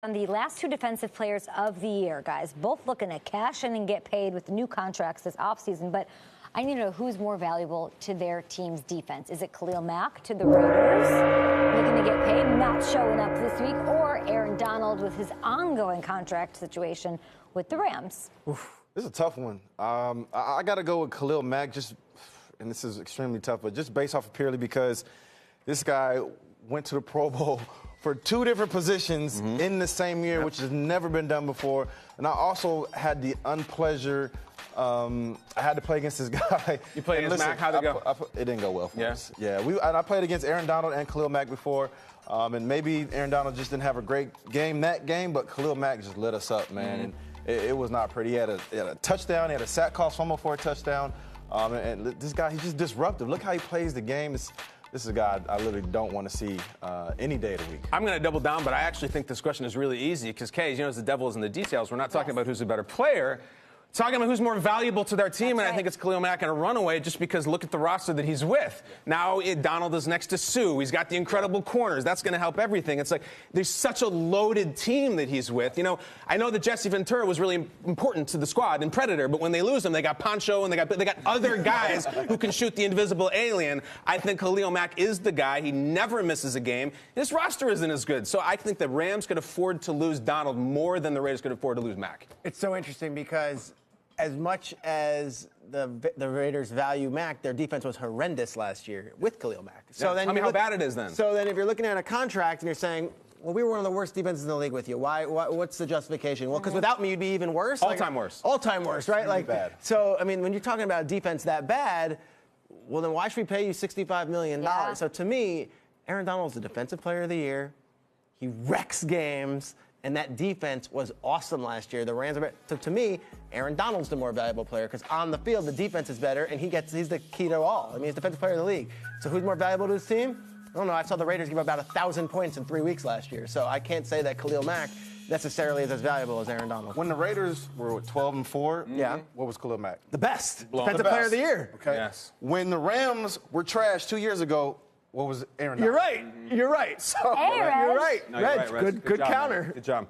On the last two defensive players of the year, guys, both looking to cash in and get paid with new contracts this offseason. But I need to know who's more valuable to their team's defense. Is it Khalil Mack to the Raiders, looking to get paid, not showing up this week, or Aaron Donald with his ongoing contract situation with the Rams? Oof, this is a tough one. I got to go with Khalil Mack, and this is extremely tough, but just based off of purely because this guy went to the Pro Bowl for two different positions in the same year, which has never been done before. And I also had the unpleasure. I had to play against this guy. You played against Mack? How'd it go? It didn't go well for us. Yeah, I played against Aaron Donald and Khalil Mack before. And maybe Aaron Donald just didn't have a great game that game, but Khalil Mack just lit us up, man. And it was not pretty. He had a touchdown. He had a sack call, fumble for a touchdown. And this guy, he's just disruptive. Look how he plays the game. This is a guy I literally don't want to see any day of the week. I'm going to double down, but I actually think this question is really easy because, Kay, as the devil is in the details. We're not talking about who's a better player. Talking about who's more valuable to their team, and I think it's Khalil Mack in a runaway just because look at the roster that he's with. Now Donald is next to Sue. He's got the incredible corners. That's going to help everything. It's like there's such a loaded team that he's with. I know that Jesse Ventura was really important to the squad in Predator, but when they lose him, they got Poncho and they got other guys who can shoot the invisible alien. I think Khalil Mack is the guy. He never misses a game. His roster isn't as good, so I think the Rams could afford to lose Donald more than the Raiders could afford to lose Mack. It's so interesting because as much as the Raiders value Mack, their defense was horrendous last year with Khalil Mack. So then tell me how bad it is then. So then if you're looking at a contract and you're saying, well, we were one of the worst defenses in the league with you. What's the justification? Well, because without me, you'd be even worse. All-time worse. All-time worse, right? Really bad. So, I mean, when you're talking about a defense that bad, well, then why should we pay you $65 million? Yeah. So to me, Aaron Donald's the defensive player of the year. He wrecks games. And that defense was awesome last year. The Rams are better. So to me, Aaron Donald's the more valuable player because on the field, the defense is better, and he's the key to all. I mean, he's the defensive player of the league. So who's more valuable to his team? I don't know. I saw the Raiders give about 1,000 points in 3 weeks last year. So I can't say that Khalil Mack necessarily is as valuable as Aaron Donald. When the Raiders were 12-4, what was Khalil Mack? The best. Defensive player of the year. Okay. Yes. When the Rams were trash 2 years ago, what was Aaron Donald? You're right. So Hey, you're right. No, you're right, Reg. Good job, counter. man. Good job.